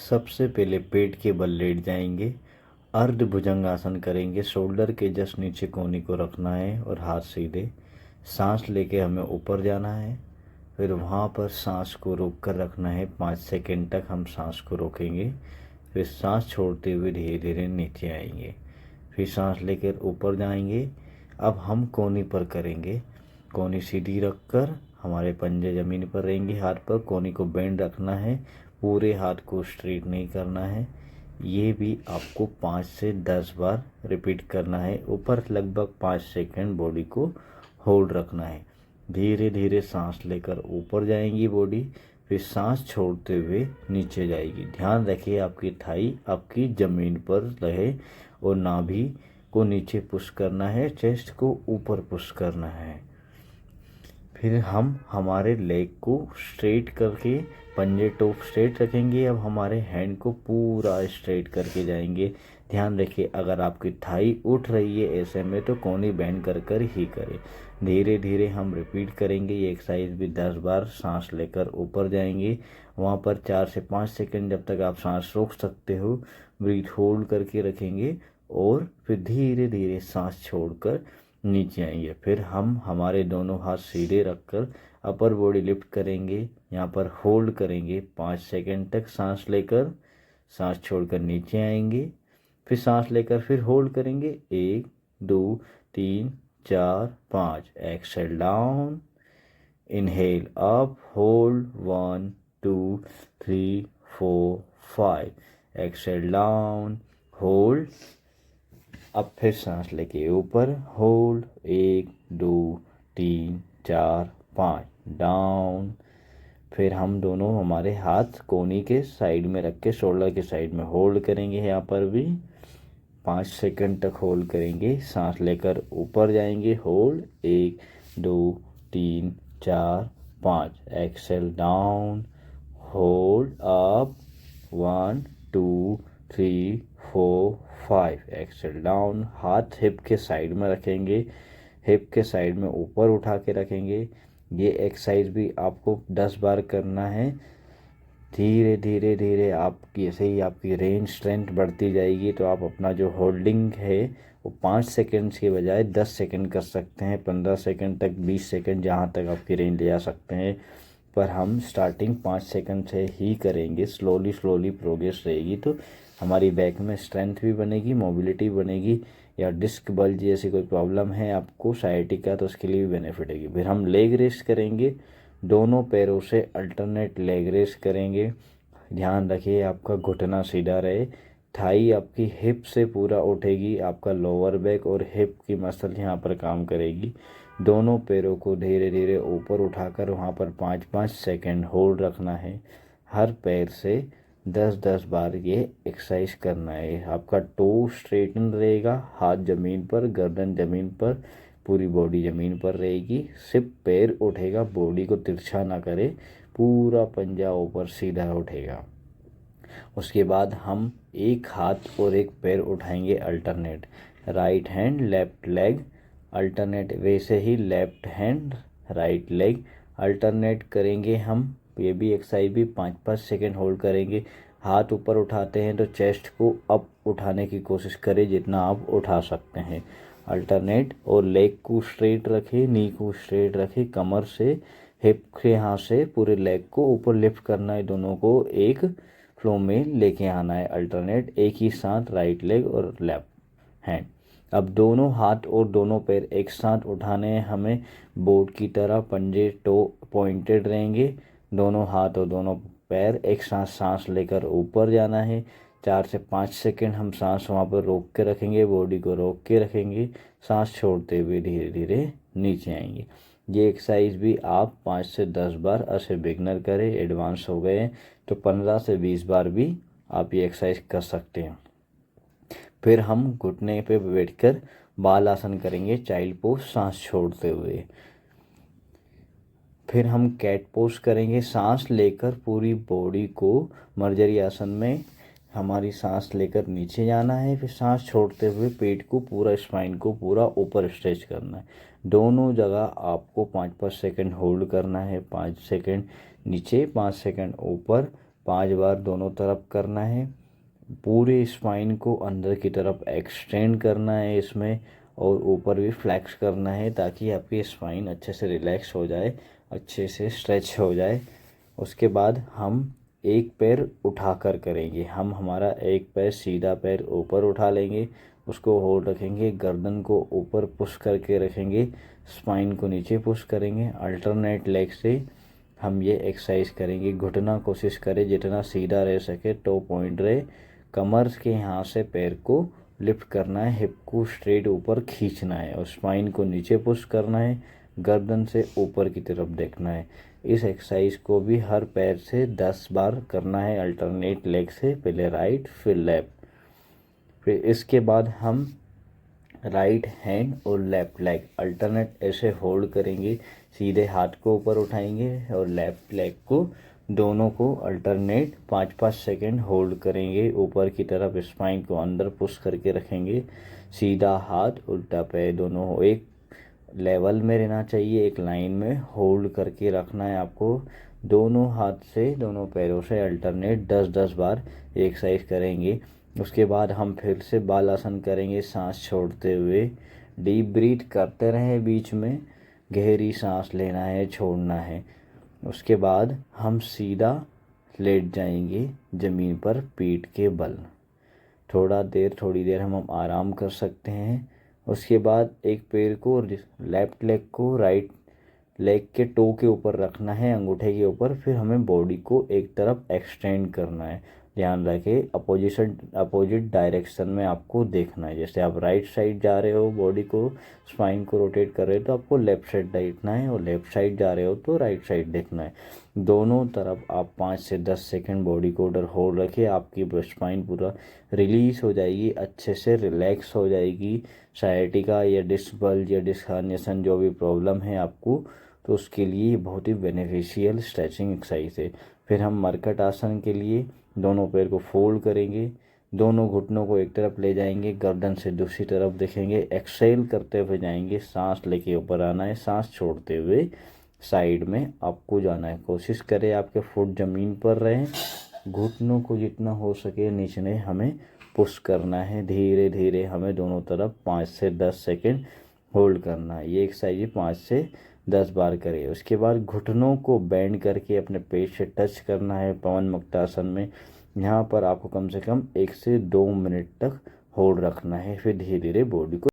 सबसे पहले पेट के बल लेट जाएंगे, अर्ध भुजंगासन करेंगे। शोल्डर के जस्ट नीचे कोहनी को रखना है और हाथ सीधे। सांस लेके हमें ऊपर जाना है, फिर वहाँ पर सांस को रोक कर रखना है। 5 सेकंड तक हम सांस को रोकेंगे, फिर सांस छोड़ते हुए धीरे धीरे नीचे आएंगे, फिर सांस लेकर ऊपर जाएंगे। अब हम कोहनी पर करेंगे। कोहनी सीधी रखकर हमारे पंजे ज़मीन पर रहेंगे, हाथ पर कोहनी को बेंड रखना है, पूरे हाथ को स्ट्रेट नहीं करना है। ये भी आपको 5 से 10 बार रिपीट करना है। ऊपर लगभग 5 सेकंड बॉडी को होल्ड रखना है। धीरे धीरे सांस लेकर ऊपर जाएंगी बॉडी, फिर सांस छोड़ते हुए नीचे जाएगी। ध्यान रखिए आपकी थाई आपकी ज़मीन पर रहे और नाभि को नीचे पुश करना है, चेस्ट को ऊपर पुश करना है। फिर हम हमारे लेग को स्ट्रेट करके पंजे टॉप स्ट्रेट रखेंगे। अब हमारे हैंड को पूरा स्ट्रेट करके जाएंगे। ध्यान रखिए अगर आपकी थाई उठ रही है ऐसे में तो कोहनी बेंड कर कर ही करें। धीरे धीरे हम रिपीट करेंगे ये एक्सरसाइज भी 10 बार। सांस लेकर ऊपर जाएंगे, वहाँ पर 4 से 5 सेकंड जब तक आप सांस रोक सकते हो ब्रीथ होल्ड करके रखेंगे और फिर धीरे धीरे सांस छोड़कर नीचे आएंगे। फिर हम हमारे दोनों हाथ सीधे रखकर अपर बॉडी लिफ्ट करेंगे, यहाँ पर होल्ड करेंगे 5 सेकंड तक सांस लेकर, सांस छोड़कर नीचे आएंगे, फिर सांस लेकर फिर होल्ड करेंगे 1 2 3 4 5। Exhale down, inhale up, hold 1 2 3 4 5। Exhale down, hold, अब फिर सांस लेके ऊपर, होल्ड 1 2 3 4 5, डाउन। फिर हम दोनों हमारे हाथ कोहनी के साइड में रख के शोल्डर के साइड में होल्ड करेंगे। यहाँ पर भी 5 सेकंड तक होल्ड करेंगे। सांस लेकर ऊपर जाएंगे, hold 1 2 3 4 5। Exhale down, hold up 1 2 3 4 5। Exhale down, हाथ हिप के साइड में रखेंगे, हिप के साइड में ऊपर उठा के रखेंगे। ये एक्सरसाइज भी आपको 10 बार करना है। धीरे धीरे धीरे आप जैसे ही आपकी रेंज स्ट्रेंथ बढ़ती जाएगी तो आप अपना जो होल्डिंग है वो 5 सेकंड्स के बजाय 10 सेकंड कर सकते हैं, 15 सेकंड तक, 20 सेकंड, जहाँ तक आपकी रेंज ले जा सकते हैं। पर हम स्टार्टिंग 5 सेकंड से ही करेंगे। स्लोली स्लोली प्रोग्रेस रहेगी तो हमारी बैक में स्ट्रेंथ भी बनेगी, मोबिलिटी बनेगी। या डिस्क बल्ज जैसी कोई प्रॉब्लम है आपको साइटिका तो उसके लिए भी बेनिफिट है। फिर हम लेग रेस करेंगे, दोनों पैरों से अल्टरनेट लेग रेस करेंगे। ध्यान रखिए आपका घुटना सीधा रहे, थाई आपकी हिप से पूरा उठेगी, आपका लोअर बैक और हिप की मसल यहाँ पर काम करेगी। दोनों पैरों को धीरे धीरे ऊपर उठाकर वहाँ पर 5-5 सेकंड होल्ड रखना है। हर पैर से 10-10 बार ये एक्सरसाइज करना है। आपका टो स्ट्रेटन रहेगा, हाथ ज़मीन पर, गर्दन ज़मीन पर, पूरी बॉडी ज़मीन पर रहेगी। सिर्फ पैर उठेगा, बॉडी को तिरछा ना करे, पूरा पंजा ऊपर सीधा उठेगा। उसके बाद हम एक हाथ और एक पैर उठाएंगे alternate, right hand left leg alternate, वैसे ही left hand right leg alternate करेंगे हम। ये भी एक्सरसाइज भी 5-5 सेकंड होल्ड करेंगे। हाथ ऊपर उठाते हैं तो चेस्ट को अप उठाने की कोशिश करें जितना आप उठा सकते हैं। अल्टरनेट, और लेग को स्ट्रेट रखें, नी को स्ट्रेट रखें, कमर से हिप के यहाँ से पूरे लेग को ऊपर लिफ्ट करना है, दोनों को एक फ्लो में लेके आना है। अल्टरनेट एक ही साथ राइट लेग और लेफ्ट हैंड। अब दोनों हाथ और दोनों पैर एक साथ उठाने हैं हमें, बोर्ड की तरह पंजे टो पॉइंटेड रहेंगे। दोनों हाथ और दोनों पैर एक साथ सांस लेकर ऊपर जाना है। 4 से 5 सेकंड हम सांस वहाँ पर रोक के रखेंगे, बॉडी को रोक के रखेंगे, सांस छोड़ते हुए धीरे धीरे नीचे आएंगे। ये एक्सरसाइज भी आप 5 से 10 बार ऐसे बिगनर करें, एडवांस हो गए तो 15 से 20 बार भी आप ये एक्सरसाइज कर सकते हैं। फिर हम घुटने पे बैठकर बाल आसन करेंगे, चाइल्ड पोज, सांस छोड़ते हुए। फिर हम कैट पोज करेंगे, सांस लेकर पूरी बॉडी को मर्जरी आसन में हमारी सांस लेकर नीचे जाना है, फिर सांस छोड़ते हुए पेट को पूरा, स्पाइन को पूरा ऊपर स्ट्रेच करना है। दोनों जगह आपको 5-5 सेकंड होल्ड करना है, 5 सेकंड नीचे, 5 सेकंड ऊपर, 5 बार दोनों तरफ करना है। पूरे स्पाइन को अंदर की तरफ एक्सटेंड करना है इसमें, और ऊपर भी फ्लैक्स करना है ताकि आपकी स्पाइन अच्छे से रिलैक्स हो जाए, अच्छे से स्ट्रेच हो जाए। उसके बाद हम एक पैर उठाकर करेंगे। हम हमारा एक पैर सीधा पैर ऊपर उठा लेंगे, उसको होल्ड रखेंगे, गर्दन को ऊपर पुश करके रखेंगे, स्पाइन को नीचे पुश करेंगे। अल्टरनेट लेग से हम ये एक्सरसाइज करेंगे। घुटना कोशिश करें जितना सीधा रह सके, टो पॉइंट रहे। कमर के यहाँ से पैर को लिफ्ट करना है, हिप को स्ट्रेट ऊपर खींचना है और स्पाइन को नीचे पुश करना है, गर्दन से ऊपर की तरफ देखना है। इस एक्सरसाइज को भी हर पैर से 10 बार करना है अल्टरनेट लेग से, पहले राइट फिर लेफ्ट। फिर इसके बाद हम राइट हैंड और लेफ्ट लेग अल्टरनेट ऐसे होल्ड करेंगे, सीधे हाथ को ऊपर उठाएंगे और लेफ्ट लेग को दोनों को अल्टरनेट 5-5 सेकेंड होल्ड करेंगे ऊपर की तरफ, स्पाइन को अंदर पुश करके रखेंगे। सीधा हाथ उल्टा पैर दोनों एक लेवल में रहना चाहिए, एक लाइन में होल्ड करके रखना है आपको। दोनों हाथ से दोनों पैरों से अल्टरनेट 10-10 बार एक्सरसाइज करेंगे। उसके बाद हम फिर से बालासन करेंगे, सांस छोड़ते हुए। डीप ब्रीथ करते रहें, बीच में गहरी सांस लेना है, छोड़ना है। उसके बाद हम सीधा लेट जाएंगे ज़मीन पर पीठ के बल। थोड़ी देर हम आराम कर सकते हैं। उसके बाद एक पैर को, लेफ्ट लेग को राइट लेग के टो के ऊपर रखना है, अंगूठे के ऊपर। फिर हमें बॉडी को एक तरफ एक्सटेंड करना है। ध्यान रखें अपोजिट डायरेक्शन में आपको देखना है। जैसे आप राइट साइड जा रहे हो, बॉडी को स्पाइन को रोटेट कर रहे हो, तो आपको लेफ्ट साइड देखना है, और लेफ्ट साइड जा रहे हो तो राइट साइड देखना है। दोनों तरफ आप 5 से 10 सेकंड बॉडी को उधर होल्ड रखिए। आपकी स्पाइन पूरा रिलीज हो जाएगी, अच्छे से रिलैक्स हो जाएगी। साइटिका या डिस्क बल्ज या डिस्क हर्निएशन जो भी प्रॉब्लम है आपको, तो उसके लिए बहुत ही बेनिफिशियल स्ट्रेचिंग एक्सरसाइज है। फिर हम मरकट आसन के लिए दोनों पैर को फोल्ड करेंगे, दोनों घुटनों को एक तरफ ले जाएंगे, गर्दन से दूसरी तरफ देखेंगे, एक्सेल करते हुए जाएंगे, सांस लेके ऊपर आना है, सांस छोड़ते हुए साइड में आपको जाना है। कोशिश करें आपके फुट ज़मीन पर रहें, घुटनों को जितना हो सके नीचे हमें पुश करना है। धीरे धीरे हमें दोनों तरफ 5 से 10 सेकेंड होल्ड करना है। ये एक्सरसाइज 5 से 10 बार करें। उसके बाद घुटनों को बेंड करके अपने पेट से टच करना है पवन मुक्तासन में। यहाँ पर आपको कम से कम 1 से 2 मिनट तक होल्ड रखना है। फिर धीरे धीरे बॉडी को